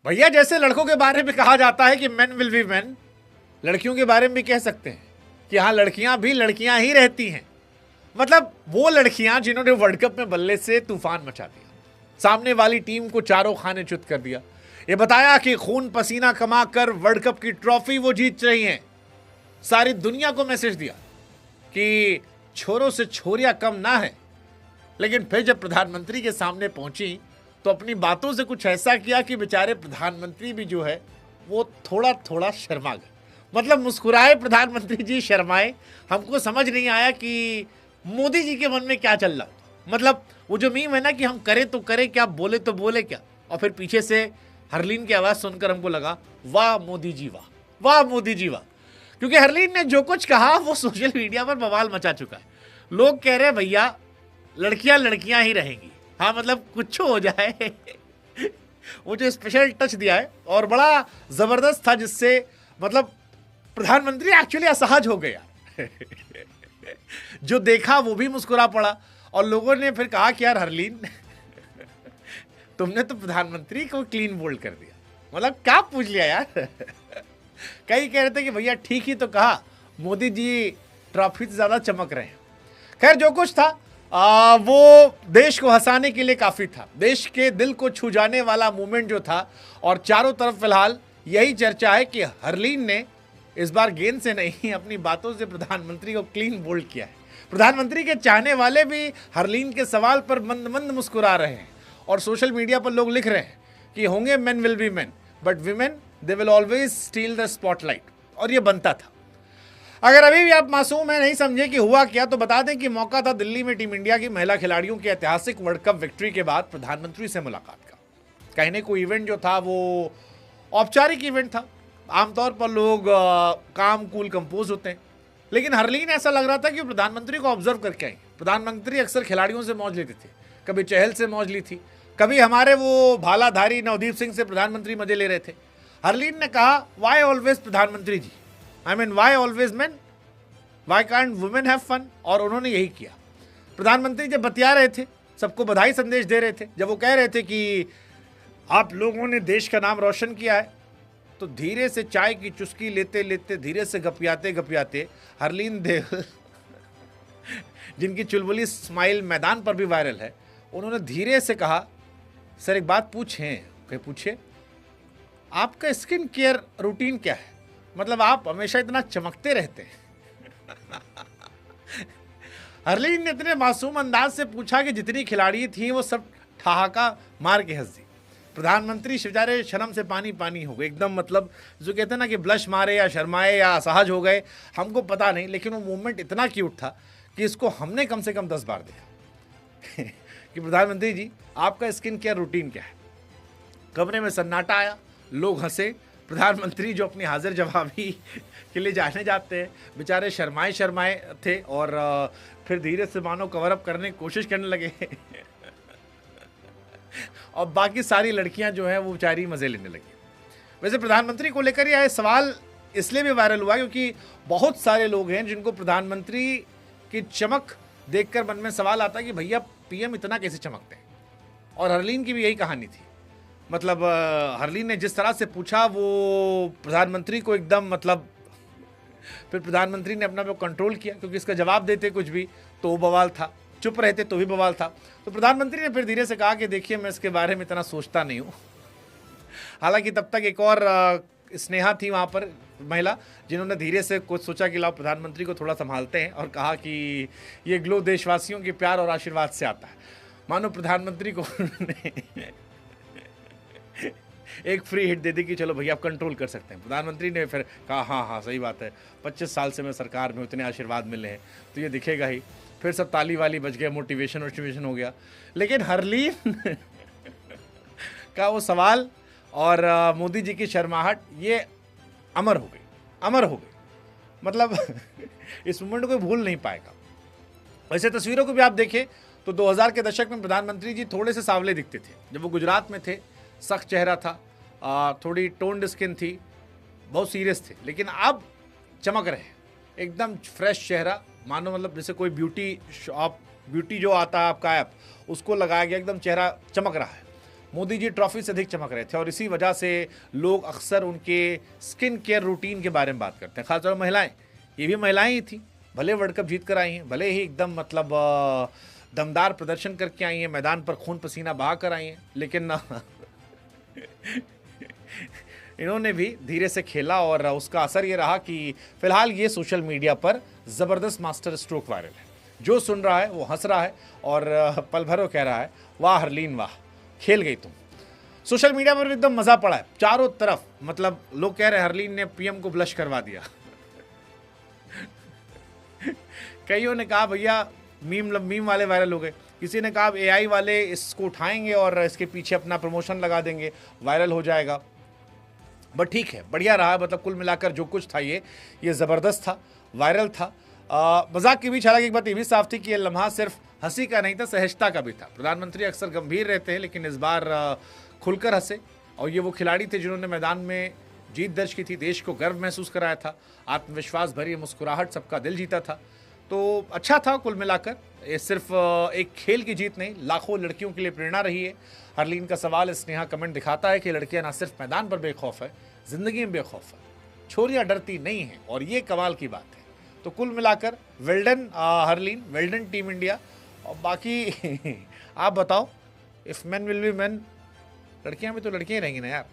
भैया जैसे लड़कों के बारे में कहा जाता है कि मेन विल बी मेन, लड़कियों के बारे में भी कह सकते हैं कि हाँ लड़कियां भी लड़कियां ही रहती हैं। मतलब वो लड़कियां जिन्होंने वर्ल्ड कप में बल्ले से तूफान मचा दिया, सामने वाली टीम को चारों खाने च्युत कर दिया, ये बताया कि खून पसीना कमा कर वर्ल्ड कप की ट्रॉफी वो जीत रही हैं। सारी दुनिया को मैसेज दिया कि छोरों से छोरियां कम ना है। लेकिन फिर जब प्रधानमंत्री के सामने पहुंची तो अपनी बातों से कुछ ऐसा किया कि बेचारे प्रधानमंत्री भी जो है वो थोड़ा थोड़ा शर्मा गए। मतलब मुस्कुराए प्रधानमंत्री जी, शर्माए। हमको समझ नहीं आया कि मोदी जी के मन में क्या चल रहा। मतलब वो जो मीम है ना कि हम करें तो करें क्या, बोले तो बोले क्या, और फिर पीछे से हरलीन की आवाज़ सुनकर हमको लगा वाह मोदी जी वाह, वाह मोदी जी वाह। क्योंकि हरलीन ने जो कुछ कहा वो सोशल मीडिया पर बवाल मचा चुका है। लोग कह रहे हैं भैया लड़कियां लड़कियां ही रहेंगी। हाँ मतलब कुछ हो जाए वो जो स्पेशल टच दिया है और बड़ा जबरदस्त था, जिससे मतलब प्रधानमंत्री एक्चुअली असहज हो गया जो देखा वो भी मुस्कुरा पड़ा। और लोगों ने फिर कहा कि यार हरलीन तुमने तो प्रधानमंत्री को क्लीन बोल्ड कर दिया, मतलब क्या पूछ लिया यार कई कह रहे थे कि भैया ठीक ही तो कहा, मोदी जी ट्रॉफी से ज्यादा चमक रहे हैं। खैर जो कुछ था वो देश को हंसाने के लिए काफी था, देश के दिल को छू जाने वाला मूवमेंट जो था। और चारों तरफ फिलहाल यही चर्चा है कि हरलीन ने इस बार गेंद से नहीं अपनी बातों से प्रधानमंत्री को क्लीन बोल्ड किया है। प्रधानमंत्री के चाहने वाले भी हरलीन के सवाल पर मंद मंद मुस्कुरा रहे हैं और सोशल मीडिया पर लोग लिख रहे हैं कि होंगे men will be men but women they will always steel the spotlight. और ये बनता था। अगर अभी भी आप मासूम है, नहीं समझे कि हुआ क्या, तो बता दें कि मौका था दिल्ली में टीम इंडिया की महिला खिलाड़ियों की ऐतिहासिक वर्ल्ड कप विक्ट्री के बाद प्रधानमंत्री से मुलाकात का। कहने को इवेंट जो था वो औपचारिक इवेंट था। आमतौर पर लोग काम कूल कंपोज होते हैं, लेकिन हरलीन ऐसा लग रहा था कि प्रधानमंत्री को ऑब्जर्व करके आई। प्रधानमंत्री अक्सर खिलाड़ियों से मौज लेते थे, कभी चहल से मौज ली थी, कभी हमारे वो भालाधारी नवदीप सिंह से प्रधानमंत्री मजे ले रहे थे। हरलीन ने कहा वाई ऑलवेज प्रधानमंत्री जी, I mean why always man, why can't women have fun. और उन्होंने यही किया। प्रधानमंत्री जब बतिया रहे थे, सबको बधाई संदेश दे रहे थे, जब वो कह रहे थे कि आप लोगों ने देश का नाम रोशन किया है, तो धीरे से चाय की चुस्की लेते लेते, धीरे से गपियाते गपियाते हरलीन देव जिनकी चुलबुली स्माइल मैदान पर भी वायरल है, उन्होंने धीरे से कहा सर एक बात पूछें। कहे पूछे, आपका स्किन केयर रूटीन क्या है, मतलब आप हमेशा इतना चमकते रहते हैं हरलीन ने इतने मासूम अंदाज से पूछा कि जितनी खिलाड़ी थी वो सब ठहाका मार के हंस दी। प्रधानमंत्री बेचारे शर्म से पानी पानी हो गए एकदम। मतलब जो कहते हैं ना कि ब्लश मारे या शर्माए या असहज हो गए, हमको पता नहीं, लेकिन वो मूवमेंट इतना क्यूट था कि इसको हमने कम से कम 10 बार देखा कि प्रधानमंत्री जी आपका स्किन केयर रूटीन क्या है। कमरे में सन्नाटा आया, लोग हंसे। प्रधानमंत्री जो अपनी हाजिर जवाबी के लिए जाने जाते हैं, बेचारे शर्माए शर्माए थे और फिर धीरे से मानो कवर अप करने की कोशिश करने लगे और बाकी सारी लड़कियां जो हैं वो बेचारी मज़े लेने लगी। वैसे प्रधानमंत्री को लेकर यह सवाल इसलिए भी वायरल हुआ क्योंकि बहुत सारे लोग हैं जिनको प्रधानमंत्री की चमक देखकर मन में सवाल आता है कि भैया पीएम इतना कैसे चमकते हैं। और हरलीन की भी यही कहानी थी। मतलब हरलीन ने जिस तरह से पूछा वो प्रधानमंत्री को एकदम, मतलब फिर प्रधानमंत्री ने अपना कंट्रोल किया क्योंकि इसका जवाब देते कुछ भी तो वो बवाल था, चुप रहते तो भी बवाल था। तो प्रधानमंत्री ने फिर धीरे से कहा कि देखिए मैं इसके बारे में इतना सोचता नहीं हूँ। हालांकि तब तक एक और स्नेहा थी वहाँ पर महिला, जिन्होंने धीरे से कुछ सोचा कि लाओ प्रधानमंत्री को थोड़ा संभालते हैं, और कहा कि ये ग्लो देशवासियों के प्यार और आशीर्वाद से आता है। मानो प्रधानमंत्री को एक फ्री हिट दे दी कि चलो भैया आप कंट्रोल कर सकते हैं। प्रधानमंत्री ने फिर कहा हाँ हाँ सही बात है, 25 साल से मैं सरकार में, उतने आशीर्वाद मिले हैं तो ये दिखेगा ही। फिर सब ताली वाली बज गया, मोटिवेशन हो गया। लेकिन हरलीन का वो सवाल और मोदी जी की शर्माहट ये अमर हो गई, अमर हो गई। मतलब इस मोमेंट को भूल नहीं पाएगा। वैसे तस्वीरों को भी आप देखें तो 2000 के दशक में प्रधानमंत्री जी थोड़े से सांवले दिखते थे। जब वो गुजरात में थे सख्त चेहरा था, थोड़ी टोन्ड स्किन थी, बहुत सीरियस थे। लेकिन अब चमक रहे हैं, एकदम फ्रेश चेहरा, मानो मतलब जैसे कोई ब्यूटी शॉप, ब्यूटी जो आता है आपका ऐप, उसको लगाया गया, एकदम चेहरा चमक रहा है। मोदी जी ट्रॉफी से अधिक चमक रहे थे और इसी वजह से लोग अक्सर उनके स्किन केयर रूटीन के बारे में बात करते हैं, खासतौर महिलाएं। ये भी महिलाएं ही थी, भले वर्ल्ड कप जीत कर आई हैं, भले ही एकदम मतलब दमदार प्रदर्शन करके आई हैं, मैदान पर खून पसीना बहा कर आई हैं, लेकिन इन्होंने भी धीरे से खेला और उसका असर ये रहा कि फिलहाल ये सोशल मीडिया पर ज़बरदस्त मास्टर स्ट्रोक वायरल है। जो सुन रहा है वो हंस रहा है और पल भर कह रहा है, वाह हरलीन वाह, खेल गई तुम। सोशल मीडिया पर एकदम मजा पड़ा है चारों तरफ, मतलब लोग कह रहे हैं हरलीन ने पीएम को ब्लश करवा दिया। कईयों ने कहा भैया मीम वाले वायरल हो गए, किसी ने कहा एआई वाले इसको उठाएंगे और इसके पीछे अपना प्रमोशन लगा देंगे, वायरल हो जाएगा। बट ठीक है, बढ़िया रहा, मतलब कुल मिलाकर जो कुछ था ये ज़बरदस्त था, वायरल था। मजाक के बीच हालांकि एक बात ये भी साफ थी कि ये लम्हा सिर्फ हंसी का नहीं था, सहजता का भी था। प्रधानमंत्री अक्सर गंभीर रहते हैं, लेकिन इस बार खुलकर हंसे और ये वो खिलाड़ी थे जिन्होंने मैदान में जीत दर्ज की थी, देश को गर्व महसूस कराया था, आत्मविश्वास भरी मुस्कुराहट सबका दिल जीता था। तो अच्छा था कुल मिलाकर, ये सिर्फ एक खेल की जीत नहीं, लाखों लड़कियों के लिए प्रेरणा रही है। हरलीन का सवाल स्नेहा कमेंट दिखाता है कि लड़कियां ना सिर्फ मैदान पर बेखौफ है, जिंदगी में बेखौफ है, छोरियां डरती नहीं हैं और ये कमाल की बात है। तो कुल मिलाकर well done Harleen, well done team India. और बाकी आप बताओ, if man will be man, लड़कियां भी तो लड़कियां ही रहेंगी ना यार।